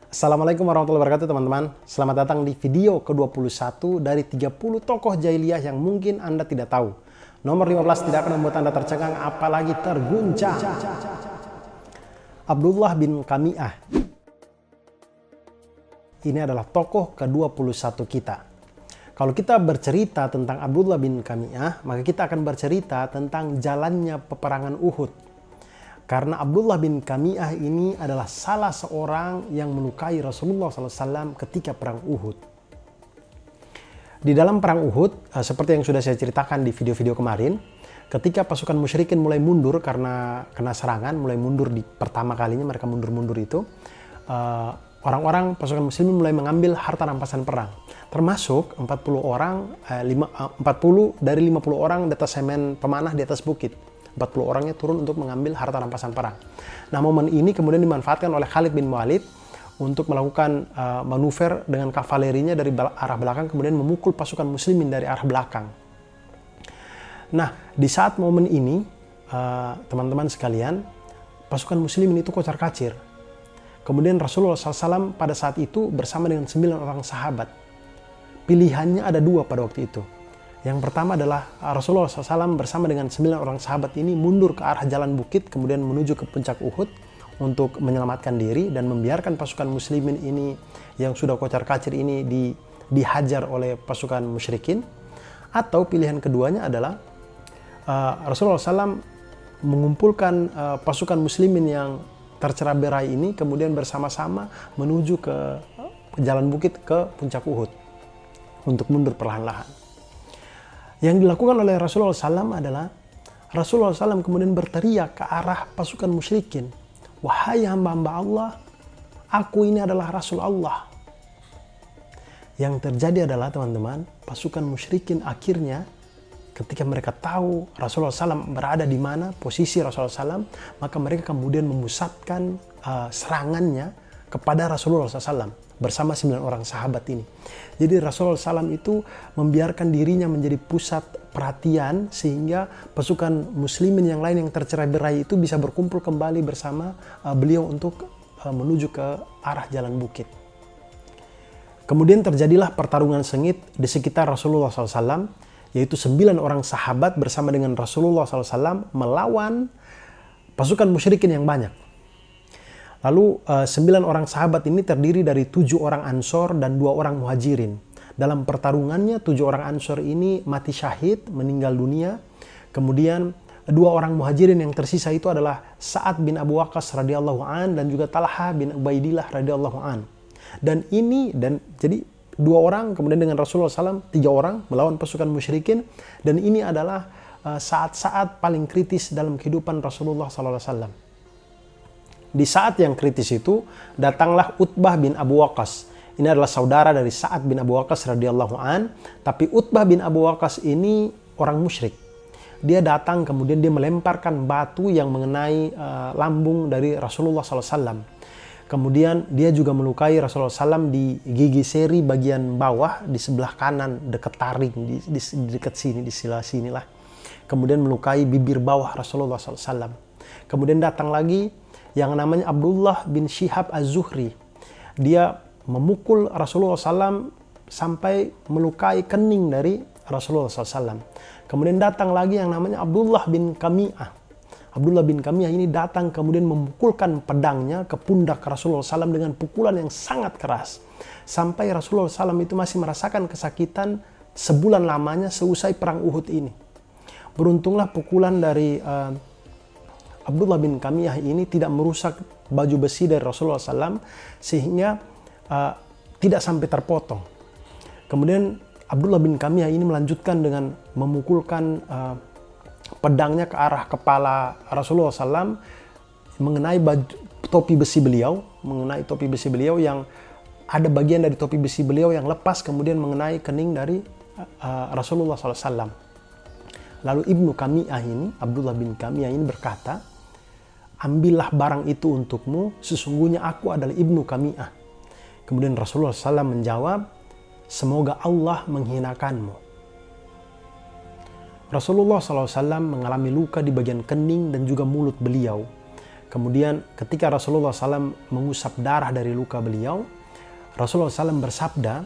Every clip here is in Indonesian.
Assalamualaikum warahmatullahi wabarakatuh teman-teman. Selamat datang di video ke-21 dari 30 tokoh jahiliyah yang mungkin Anda tidak tahu. Nomor 15 tidak akan membuat Anda tercengang apalagi terguncang. Abdullah bin Qami'ah. Ini adalah tokoh ke-21 kita. Kalau kita bercerita tentang Abdullah bin Qami'ah, maka kita akan bercerita tentang jalannya peperangan Uhud. Karena Abdullah bin Qami'ah ini adalah salah seorang yang melukai Rasulullah SAW ketika perang Uhud. Di dalam perang Uhud, seperti yang sudah saya ceritakan di video-video kemarin, ketika pasukan musyrikin mulai mundur karena kena serangan, mulai mundur di pertama kalinya mereka mundur-mundur itu, orang-orang pasukan muslimin mulai mengambil harta rampasan perang. Termasuk 40 dari 50 orang di atas semen pemanah di atas bukit. 40 orangnya turun untuk mengambil harta rampasan perang. Nah, momen ini kemudian dimanfaatkan oleh Khalid bin Walid untuk melakukan manuver dengan kavalerinya dari arah belakang, kemudian memukul pasukan muslimin dari arah belakang. Nah, di saat momen ini, teman-teman sekalian, pasukan muslimin itu kocar-kacir. Kemudian Rasulullah SAW pada saat itu bersama dengan 9 orang sahabat. Pilihannya ada 2 pada waktu itu. Yang pertama adalah Rasulullah SAW bersama dengan 9 orang sahabat ini mundur ke arah jalan bukit, kemudian menuju ke puncak Uhud untuk menyelamatkan diri dan membiarkan pasukan muslimin ini yang sudah kocar-kacir ini dihajar oleh pasukan musyrikin. Atau pilihan keduanya adalah Rasulullah SAW mengumpulkan pasukan muslimin yang tercerai-berai ini, kemudian bersama-sama menuju ke jalan bukit ke puncak Uhud untuk mundur perlahan-lahan. Yang dilakukan oleh Rasulullah SAW adalah Rasulullah SAW kemudian berteriak ke arah pasukan musyrikin, "Wahai hamba-hamba Allah, aku ini adalah Rasul Allah." Yang terjadi adalah teman-teman, pasukan musyrikin akhirnya ketika mereka tahu Rasulullah SAW berada di mana posisi Rasulullah SAW, maka mereka kemudian memusatkan serangannya kepada Rasulullah SAW bersama 9 orang sahabat ini. Jadi Rasulullah SAW itu membiarkan dirinya menjadi pusat perhatian sehingga pasukan muslimin yang lain yang tercerai-berai itu bisa berkumpul kembali bersama beliau untuk menuju ke arah jalan bukit. Kemudian terjadilah pertarungan sengit di sekitar Rasulullah SAW, yaitu 9 orang sahabat bersama dengan Rasulullah SAW melawan pasukan musyrikin yang banyak. Lalu 9 orang sahabat ini terdiri dari 7 orang Ansor dan 2 orang Muhajirin. Dalam pertarungannya 7 orang Ansor ini mati syahid, meninggal dunia. Kemudian 2 orang Muhajirin yang tersisa itu adalah Sa'ad bin Abu Waqqas radhiyallahu an dan juga Talha bin Ubaidillah radhiyallahu an. Jadi 2 orang kemudian dengan Rasulullah SAW 3 orang melawan pasukan musyrikin, dan ini adalah saat-saat paling kritis dalam kehidupan Rasulullah SAW. Di saat yang kritis itu, datanglah Utbah bin Abu Waqqas. Ini adalah saudara dari Sa'ad bin Abu Waqqas radhiyallahu an. Tapi Utbah bin Abu Waqqas ini orang musyrik. Dia datang kemudian dia melemparkan batu yang mengenai lambung dari Rasulullah SAW. Kemudian dia juga melukai Rasulullah SAW di gigi seri bagian bawah di sebelah kanan dekat taring, di dekat sini, di sila sinilah. Kemudian melukai bibir bawah Rasulullah SAW. Kemudian datang lagi yang namanya Abdullah bin Syihab Az-Zuhri. Dia memukul Rasulullah SAW sampai melukai kening dari Rasulullah SAW. Kemudian datang lagi yang namanya Abdullah bin Qami'ah. Abdullah bin Qami'ah ini datang kemudian memukulkan pedangnya ke pundak Rasulullah SAW dengan pukulan yang sangat keras. Sampai Rasulullah SAW itu masih merasakan kesakitan sebulan lamanya seusai perang Uhud ini. Beruntunglah pukulan dari Abdullah bin Qami'ah ini tidak merusak baju besi dari Rasulullah SAW sehingga tidak sampai terpotong. Kemudian Abdullah bin Qami'ah ini melanjutkan dengan memukulkan pedangnya ke arah kepala Rasulullah SAW mengenai topi besi beliau, yang ada bagian dari topi besi beliau yang lepas kemudian mengenai kening dari Rasulullah SAW. Lalu Ibnu Qami'ah ini, Abdullah bin Qami'ah ini berkata, "Ambillah barang itu untukmu, sesungguhnya aku adalah Ibnu Qami'ah." Kemudian Rasulullah SAW menjawab, "Semoga Allah menghinakanmu." Rasulullah SAW mengalami luka di bagian kening dan juga mulut beliau. Kemudian ketika Rasulullah SAW mengusap darah dari luka beliau, Rasulullah SAW bersabda,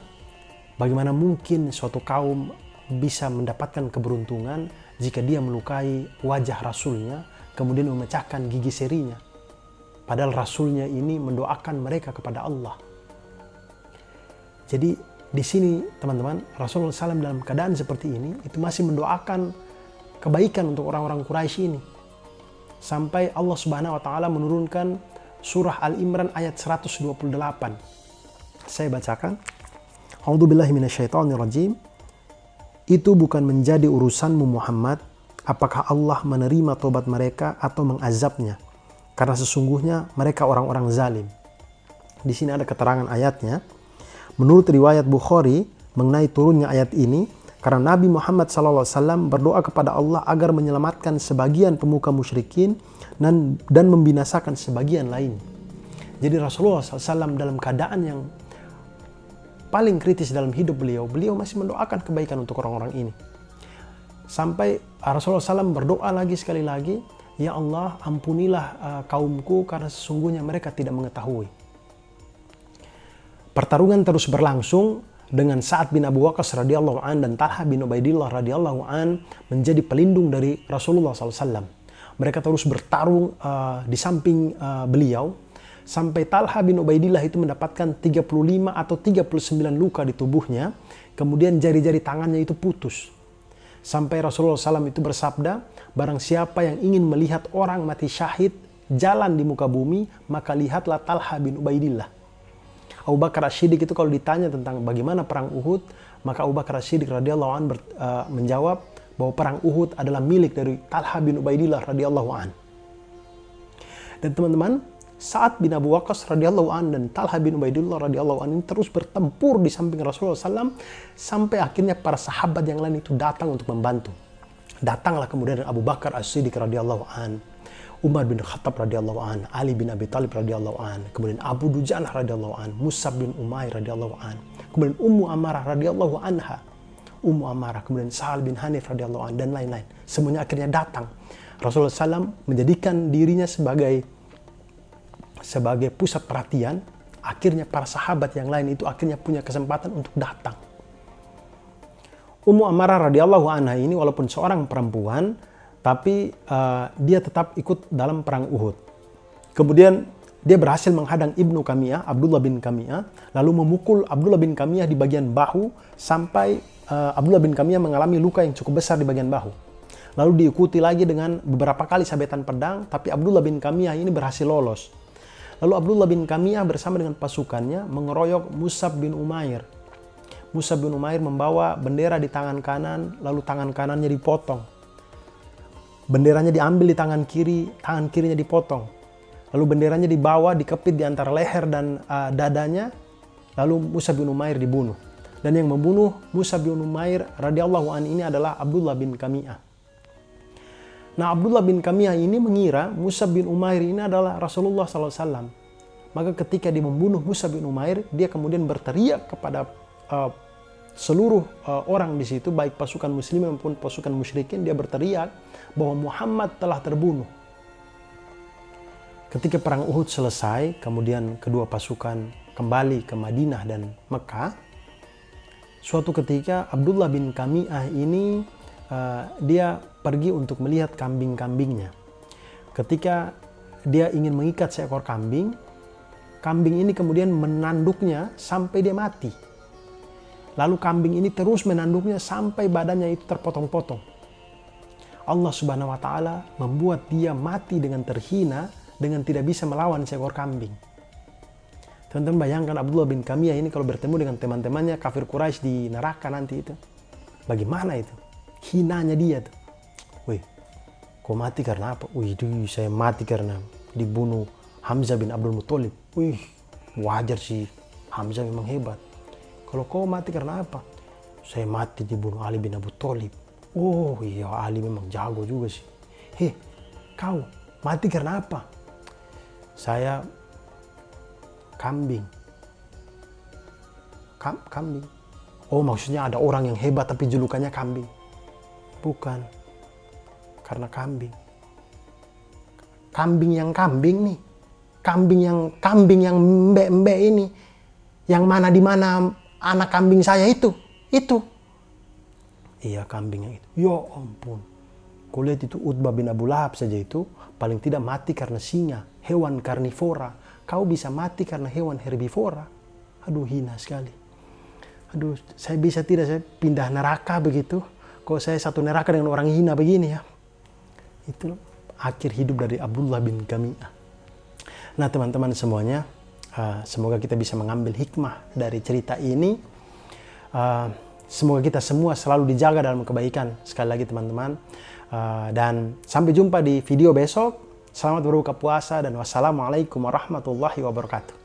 bagaimana mungkin suatu kaum bisa mendapatkan keberuntungan jika dia melukai wajah Rasulnya, kemudian memecahkan gigi serinya. Padahal Rasulnya ini mendoakan mereka kepada Allah. Jadi di sini teman-teman, Rasulullah SAW dalam keadaan seperti ini, itu masih mendoakan kebaikan untuk orang-orang Quraisy ini. Sampai Allah Subhanahu wa taala menurunkan surah Al-Imran ayat 128. Saya bacakan. A'udzubillahi minasyaitonirrajim. Itu bukan menjadi urusanmu Muhammad, apakah Allah menerima tobat mereka atau mengazabnya, karena sesungguhnya mereka orang-orang zalim. Di sini ada keterangan ayatnya. Menurut riwayat Bukhari mengenai turunnya ayat ini, karena Nabi Muhammad SAW berdoa kepada Allah agar menyelamatkan sebagian pemuka musyrikin dan membinasakan sebagian lain. Jadi Rasulullah SAW dalam keadaan yang paling kritis dalam hidup beliau masih mendoakan kebaikan untuk orang-orang ini. Sampai Rasulullah SAW berdoa lagi sekali lagi, ya Allah ampunilah kaumku karena sesungguhnya mereka tidak mengetahui. Pertarungan terus berlangsung dengan Sa'ad bin Abu Waqqas radhiyallahu an dan Talha bin Ubaidillah radhiyallahu an menjadi pelindung dari Rasulullah SAW. Mereka terus bertarung di samping beliau sampai Talha bin Ubaidillah itu mendapatkan 35 atau 39 luka di tubuhnya. Kemudian jari-jari tangannya itu putus. Sampai Rasulullah SAW itu bersabda, barang siapa yang ingin melihat orang mati syahid jalan di muka bumi, maka lihatlah Talha bin Ubaidillah. Abu Bakar As-Siddiq itu kalau ditanya tentang bagaimana perang Uhud, maka Abu Bakar As-Siddiq radhiyallahu an menjawab bahwa perang Uhud adalah milik dari Talha bin Ubaidillah radhiyallahu an. Dan teman-teman, Sa'ad bin Abu Waqqas radhiyallahu an dan Talha bin Ubaidillah radhiyallahu an ini terus bertempur di samping Rasulullah SAW sampai akhirnya para sahabat yang lain itu datang untuk membantu. Datanglah kemudian Abu Bakar As-Siddiq radhiyallahu an, Umar bin Khattab radhiyallahu an, Ali bin Abi Thalib radhiyallahu an, kemudian Abu Dujanah radhiyallahu an, Mus'ab bin Umair radhiyallahu an, kemudian Ummu Amarah radhiyallahu anha, Ummu Amarah, kemudian Sa'al bin Hanif radhiyallahu an dan lain-lain. Semuanya akhirnya datang. Rasulullah SAW menjadikan dirinya sebagai pusat perhatian. Akhirnya para sahabat yang lain itu akhirnya punya kesempatan untuk datang. Ummu Amarah radhiyallahu anha ini walaupun seorang perempuan, tapi dia tetap ikut dalam perang Uhud. Kemudian dia berhasil menghadang Ibnu Kamiyah, Abdullah bin Kamiyah, lalu memukul Abdullah bin Kamiyah di bagian bahu sampai Abdullah bin Kamiyah mengalami luka yang cukup besar di bagian bahu. Lalu diikuti lagi dengan beberapa kali sabetan pedang, tapi Abdullah bin Kamiyah ini berhasil lolos. Lalu Abdullah bin Kamiyah bersama dengan pasukannya mengeroyok Mus'ab bin Umair. Mus'ab bin Umair membawa bendera di tangan kanan, lalu tangan kanannya dipotong. Benderanya diambil di tangan kirinya dipotong. Lalu benderanya dibawa, dikepit di antara leher dan dadanya, lalu Mus'ab bin Umair dibunuh. Dan yang membunuh Mus'ab bin Umair radhiyallahu an ini adalah Abdullah bin Kamiyah. Nah, Abdullah bin Kamiyah ini mengira Mus'ab bin Umair ini adalah Rasulullah SAW. Maka ketika dia membunuh Mus'ab bin Umair, dia kemudian berteriak kepada seluruh orang di situ, baik pasukan muslimin maupun pasukan musyrikin, dia berteriak bahwa Muhammad telah terbunuh. Ketika perang Uhud selesai, kemudian kedua pasukan kembali ke Madinah dan Mekah. Suatu ketika Abdullah bin Kamiyah ini dia pergi untuk melihat kambing-kambingnya. Ketika dia ingin mengikat seekor kambing, kambing ini kemudian menanduknya sampai dia mati. Lalu kambing ini terus menanduknya sampai badannya itu terpotong-potong. Allah Subhanahu wa taala membuat dia mati dengan terhina, dengan tidak bisa melawan seekor kambing. Teman-teman bayangkan Abdullah bin Kamiyah ini kalau bertemu dengan teman-temannya kafir Quraisy di neraka nanti itu. Bagaimana itu? Hinanya dia tuh. Wih, kau mati karena apa? Wih, saya mati karena dibunuh Hamzah bin Abdul Muthalib. Wih, wajar sih, Hamzah memang hebat. Kalau kau mati karena apa? Saya mati dibunuh Ali bin Abi Thalib. Oh iya, Ali memang jago juga sih. Hei, kau mati karena apa? Saya kambing. Kambing. Oh, maksudnya ada orang yang hebat tapi julukannya kambing. Bukan. Karena kambing. kambing yang kambing nih. Kambing yang mbek-mbek ini. Yang mana di mana anak kambing saya itu. Iya, kambing yang itu. Ya ampun. Kau lihat itu Utbah bin Abu Lahab saja itu paling tidak mati karena singa, hewan karnivora. Kau bisa mati karena hewan herbivora. Aduh, hina sekali. Aduh, saya bisa tidak saya pindah neraka begitu. Kalau saya satu neraka dengan orang hina begini ya. Itu akhir hidup dari Abdullah bin Gami'ah. Nah teman-teman semuanya, semoga kita bisa mengambil hikmah dari cerita ini. Semoga kita semua selalu dijaga dalam kebaikan. Sekali lagi teman-teman. Dan sampai jumpa di video besok. Selamat berbuka puasa dan wassalamualaikum warahmatullahi wabarakatuh.